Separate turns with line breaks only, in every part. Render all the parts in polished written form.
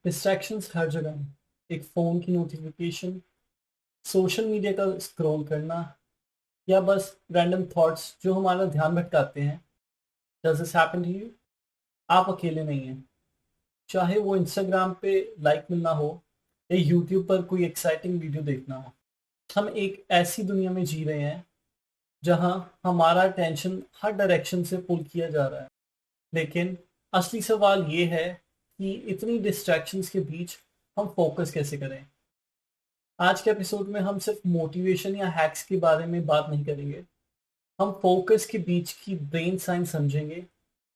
Distractions हर जगह। एक phone की नोटिफिकेशन, सोशल मीडिया का स्क्रॉल करना या बस रैंडम थॉट्स जो हमारा ध्यान भटकाते हैं। Does this happen to you? आप अकेले नहीं हैं। चाहे वो इंस्टाग्राम पे लाइक मिलना हो या यूट्यूब पर कोई एक्साइटिंग वीडियो देखना हो, हम एक ऐसी दुनिया में जी रहे हैं जहां हमारा अटेंशन हर डायरेक्शन से पुल किया जा रहा है। लेकिन असली सवाल ये है कि इतनी डिस्ट्रैक्शंस के बीच हम फोकस कैसे करें। आज के एपिसोड में हम सिर्फ मोटिवेशन या हैक्स के बारे में बात नहीं करेंगे। हम फोकस के बीच की ब्रेन साइंस समझेंगे।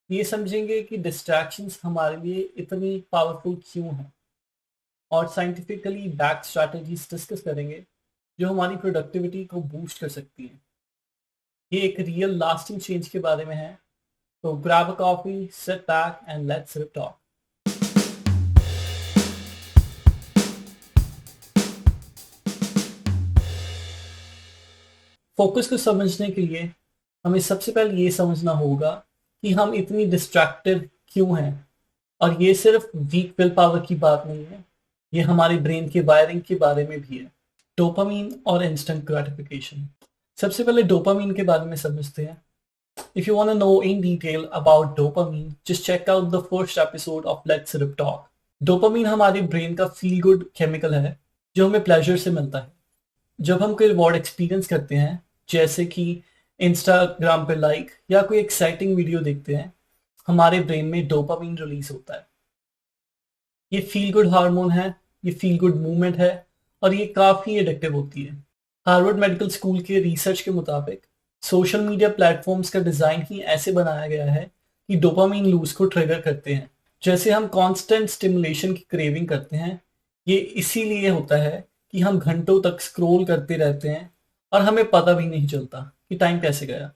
ये समझेंगे कि डिस्ट्रैक्शंस हमारे लिए इतनी पावरफुल क्यों हैं और साइंटिफिकली बैक स्ट्रैटेजीज डिस्कस करेंगे जो हमारी प्रोडक्टिविटी को बूस्ट कर सकती हैं। ये एक रियल लास्टिंग चेंज के बारे में है। तो grab a coffee, sit back and let's talk. Focus को समझने के लिए हमें सबसे पहले ये समझना होगा कि हम इतनी डिस्ट्रैक्टेड क्यों हैं। और ये सिर्फ वीक विल पावर की बात नहीं है, ये हमारे ब्रेन के वायरिंग के बारे में भी है। डोपामीन और इंस्टेंट ग्रेटिफिकेशन। सबसे पहले डोपामीन के बारे में समझते हैं। If you want to know in detail about dopamine, just check out the first episode of Let's Rip Talk. Dopamine हमारे ब्रेन का फील गुड केमिकल है जो हमें प्लेजर से मिलता है। जब हम कोई रिवॉर्ड एक्सपीरियंस करते हैं, जैसे कि इंस्टाग्राम पे लाइक या कोई एक्साइटिंग वीडियो देखते हैं, हमारे ब्रेन में डोपामीन रिलीज होता है। ये फील गुड हार्मोन है, ये फील गुड मूवमेंट है और ये काफ़ी एडिक्टिव होती है। हार्वर्ड मेडिकल स्कूल के रिसर्च के मुताबिक सोशल मीडिया प्लेटफॉर्म्स का डिज़ाइन ही ऐसे बनाया गया है कि डोपामीन लूज को ट्रिगर करते हैं। जैसे हम कांस्टेंट स्टिमुलेशन की क्रेविंग करते हैं, ये इसीलिए होता है कि हम घंटों तक स्क्रॉल करते रहते हैं और हमें पता भी नहीं चलता कि टाइम कैसे गया।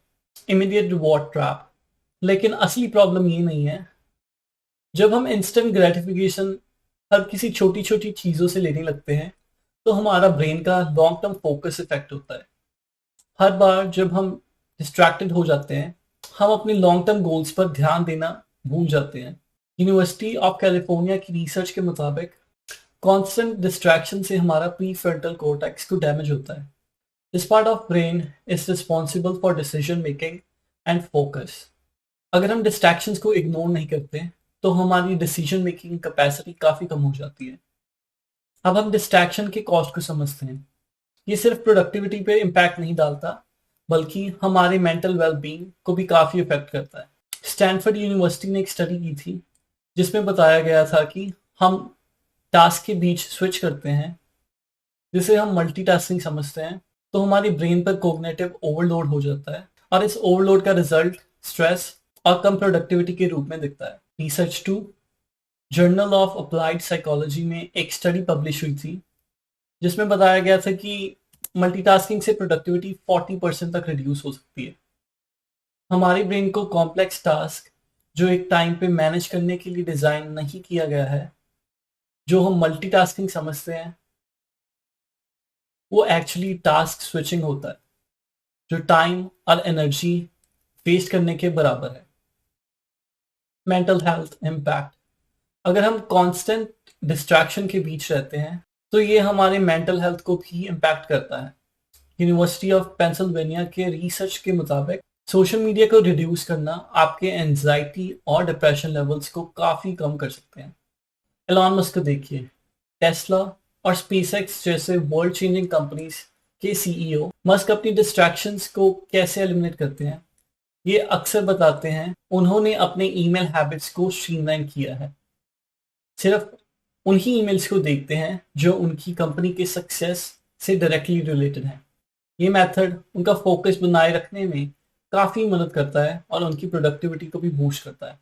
Immediate reward trap. लेकिन असली प्रॉब्लम ये नहीं है। जब हम इंस्टेंट ग्रेटिफिकेशन हर किसी छोटी छोटी चीज़ों से लेने लगते हैं तो हमारा ब्रेन का लॉन्ग टर्म फोकस इफेक्ट होता है। हर बार जब हम डिस्ट्रैक्टेड हो जाते हैं, हम अपने लॉन्ग टर्म गोल्स पर ध्यान देना भूल जाते हैं। यूनिवर्सिटी ऑफ कैलिफोर्निया की रिसर्च के मुताबिक कांस्टेंट डिस्ट्रैक्शन से हमारा प्री फ्रंटल कॉर्टेक्स को डैमेज होता है। This part of brain is responsible for decision making and focus. अगर हम डिस्ट्रैक्शंस को इग्नोर नहीं करते तो हमारी डिसीजन मेकिंग कैपेसिटी काफ़ी कम हो जाती है। अब हम डिस्ट्रैक्शन के कॉस्ट को समझते हैं। ये सिर्फ प्रोडक्टिविटी पे इम्पैक्ट नहीं डालता, बल्कि हमारे मेंटल वेलबींग को भी काफ़ी इफेक्ट करता है। स्टैनफोर्ड यूनिवर्सिटी ने एक स्टडी की थी जिसमें बताया गया था कि हम टास्क के बीच स्विच करते हैं, जिसे हम मल्टीटास्किंग समझते हैं, तो हमारी ब्रेन पर कोग्निटिव ओवरलोड हो जाता है और इस ओवरलोड का रिजल्ट स्ट्रेस और कम प्रोडक्टिविटी के रूप में दिखता है। Research 2 journal of applied psychology में एक स्टडी पब्लिश हुई थी जिसमें बताया गया था कि मल्टीटास्किंग से प्रोडक्टिविटी 40% तक रिड्यूस हो सकती है। हमारे ब्रेन को कॉम्प्लेक्स टास्क जो एक टाइम पे मैनेज करने के लिए डिज़ाइन नहीं किया गया है, जो हम मल्टीटास्किंग समझते हैं, वो एक्चुअली टास्क स्विचिंग होता है जो टाइम और एनर्जी वेस्ट करने के बराबर है। Mental health impact. अगर हम कांस्टेंट डिस्ट्रैक्शन के बीच रहते हैं तो ये हमारे मेंटल हेल्थ को भी इम्पैक्ट करता है। यूनिवर्सिटी ऑफ पेंसिल्वेनिया के रिसर्च के मुताबिक सोशल मीडिया को रिड्यूस करना आपके एंजाइटी और डिप्रेशन लेवल्स को काफ़ी कम कर सकते हैं। एलॉन मस्क को देखिए, टेस्ला और स्पेसएक्स जैसे वर्ल्ड चेंजिंग कंपनीज के सीईओ मस्क अपनी डिस्ट्रैक्शंस को कैसे एलिमिनेट करते हैं। ये अक्सर बताते हैं उन्होंने अपने ईमेल हैबिट्स को स्ट्रीमलाइन किया है। सिर्फ उन्हीं ईमेल्स को देखते हैं जो उनकी कंपनी के सक्सेस से डायरेक्टली रिलेटेड हैं। ये मेथड उनका फोकस बनाए रखने में काफ़ी मदद करता है और उनकी प्रोडक्टिविटी को भी बूस्ट करता है।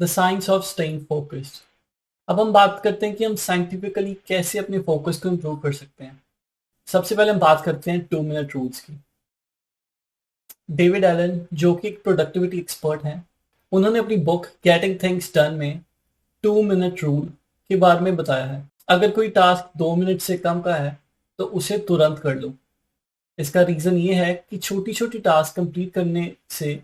The science of staying focused. अब हम बात करते हैं कि हम साइंटिफिकली कैसे अपने फोकस को इम्प्रूव कर सकते हैं। सबसे पहले हम बात करते हैं 2 मिनट रूल्स की। डेविड एलन, जो कि एक प्रोडक्टिविटी एक्सपर्ट हैं, उन्होंने अपनी बुक गेटिंग थिंग्स डन में 2 मिनट रूल के बारे में बताया है। अगर कोई टास्क 2 मिनट से कम का है तो उसे तुरंत कर लो। इसका रीज़न ये है कि छोटी छोटी टास्क कंप्लीट करने से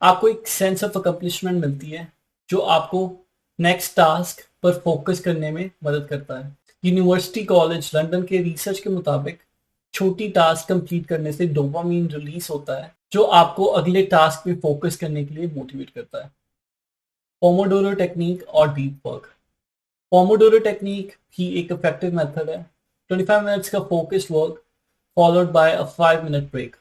आपको एक सेंस ऑफ अकम्पलिशमेंट मिलती है जो आपको नेक्स्ट टास्क पर फोकस करने में मदद करता है। यूनिवर्सिटी कॉलेज लंदन के रिसर्च के मुताबिक छोटी टास्क कंप्लीट करने से डोपामीन रिलीज होता है, जो आपको अगले टास्क पे फोकस करने के लिए मोटिवेट करता है। पोमोडोरो टेक्निक और डीप वर्क। पोमोडोरो टेक्निक भी एक इफेक्टिव मेथड है। 25 मिनट्स का focused work followed by a 5 minute break.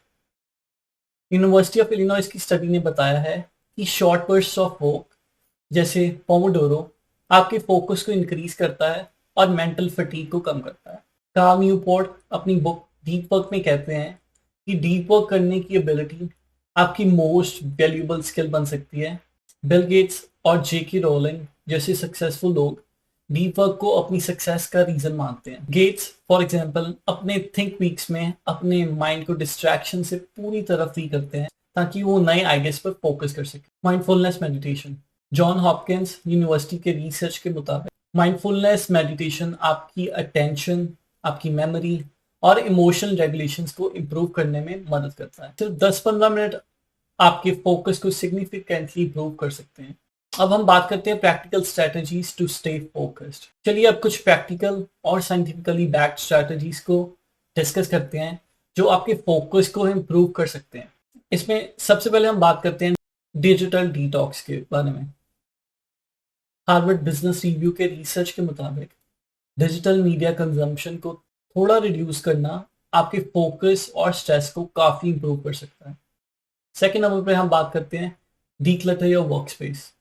University of Illinois की स्टडी ने बताया है कि शॉर्ट बर्स्ट ऑफ वर्क जैसे पोमोडोरो आपके फोकस को इंक्रीज करता है और मेंटल फटीग को कम करता है। कार्ल न्यूपोर्ट अपनी बुक डीप वर्क में कहते हैं कि डीप वर्क करने की एबिलिटी आपकी मोस्ट वैल्यूएबल स्किल बन सकती है। बिल गेट्स और जेके रोलिंग जैसे सक्सेसफुल लोग डीप वर्क को अपनी सक्सेस का रीजन मानते हैं। गेट्स फॉर एग्जांपल अपने थिंक वीक्स में अपने माइंड को डिस्ट्रैक्शन से पूरी तरह फ्री करते हैं ताकि वो नए आइडियाज पर फोकस कर सके। Mindfulness meditation. John Hopkins university के रिसर्च के मुताबिक माइंडफुलनेस मेडिटेशन आपकी अटेंशन, आपकी मेमोरी और इमोशनल रेगुलेशंस को इम्प्रूव करने में मदद करता है। सिर्फ 10-15 मिनट आपके फोकस को सिग्निफिकेंटली इम्प्रूव कर सकते हैं। अब हम बात करते हैं practical strategies to stay focused. चलिए अब कुछ प्रैक्टिकल और साइंटिफिकली बैक्ड स्ट्रेटजीज को डिस्कस करते हैं जो आपके फोकस को इम्प्रूव कर सकते हैं। इसमें सबसे पहले हम बात करते हैं डिजिटल डिटॉक्स के बारे में। हार्वर्ड बिजनेस रिव्यू के रिसर्च के मुताबिक डिजिटल मीडिया कंजम्पशन को थोड़ा रिड्यूस करना आपके फोकस और स्ट्रेस को काफी इंप्रूव कर सकता है। सेकेंड नंबर पे हम बात करते हैं डीक्लटर योर वर्क स्पेस।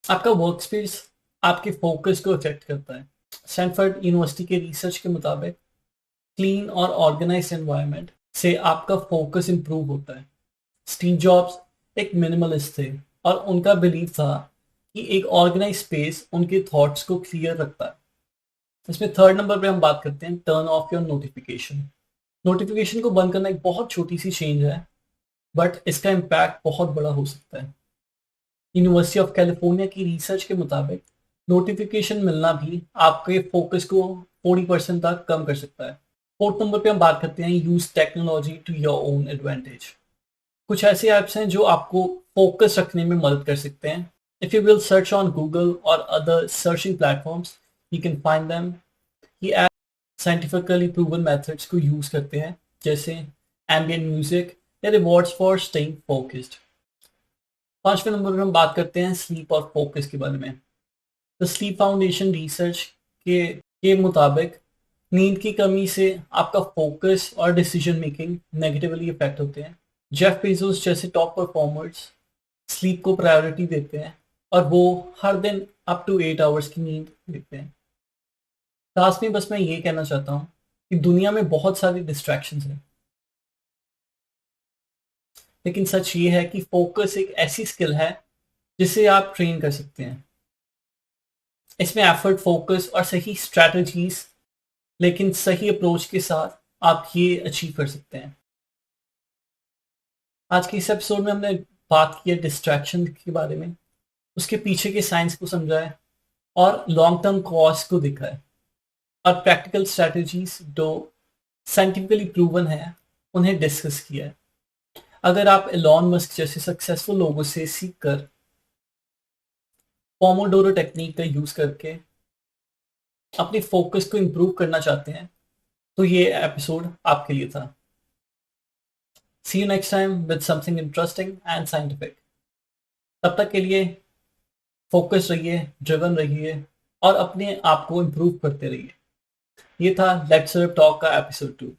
आपका वर्क स्पेस आपके फोकस को अफेक्ट करता है। स्टैनफोर्ड यूनिवर्सिटी के रिसर्च के मुताबिक क्लीन और ऑर्गेनाइज एनवायरनमेंट से आपका फोकस इंप्रूव होता है। स्टीव जॉब्स एक मिनिमलिस्ट थे और उनका बिलीव था कि एक ऑर्गेनाइज स्पेस उनके थॉट्स को क्लियर रखता है। इसमें थर्ड नंबर पे हम बात करते हैं turn off your notification. Notification को बंद करना एक बहुत छोटी सी चेंज है, बट इसका इम्पैक्ट बहुत बड़ा हो सकता है। यूनिवर्सिटी ऑफ कैलिफोर्निया की रिसर्च के मुताबिक नोटिफिकेशन मिलना भी आपके फोकस को 40% तक कम कर सकता है। फोर्थ नंबर पे हम बात करते हैं use technology to your own advantage. कुछ ऐसे ऐप्स हैं जो आपको फोकस रखने में मदद कर सकते हैं। If you will search on Google और other searching platforms you can find them. ये ऐप साइंटिफिकली प्रूवन मेथड्स को यूज करते हैं जैसे एम्बिएंट म्यूजिक या रिवॉर्ड्स फॉर स्टेइंग फोकस्ड। पांचवें नंबर पर हम बात करते हैं स्लीप और फोकस के बारे में। द स्लीप फाउंडेशन रिसर्च के मुताबिक नींद की कमी से आपका फोकस और डिसीजन मेकिंग नेगेटिवली इफेक्ट होते हैं। जेफ बेजोस जैसे टॉप परफॉर्मर्स स्लीप को प्रायोरिटी देते हैं और वो हर दिन अप टू 8 आवर्स की नींद लेते हैं। लास्ट में बस मैं ये कहना चाहता हूँ कि दुनिया में बहुत सारी डिस्ट्रैक्शंस हैं, लेकिन सच ये है कि फोकस एक ऐसी स्किल है जिसे आप ट्रेन कर सकते हैं। इसमें एफर्ट, फोकस और सही स्ट्रैटेजीज, लेकिन सही अप्रोच के साथ आप ये अचीव कर सकते हैं। आज के इस एपिसोड में हमने बात की है डिस्ट्रैक्शन के बारे में, उसके पीछे के साइंस को समझा है और लॉन्ग टर्म कॉज को देखा है और प्रैक्टिकल स्ट्रैटेजीज जो साइंटिफिकली प्रूवन है उन्हें डिस्कस किया है। अगर आप एलॉन मस्क जैसे सक्सेसफुल लोगों से सीख कर पोमोडोरो टेक्निक का यूज करके अपने फोकस को इंप्रूव करना चाहते हैं तो ये एपिसोड आपके लिए था। See you next time with something interesting and scientific. तब तक के लिए फोकस रहिए, ड्रिवन रहिए और अपने आप को इंप्रूव करते रहिए। ये था लेट्स टॉक का एपिसोड 2।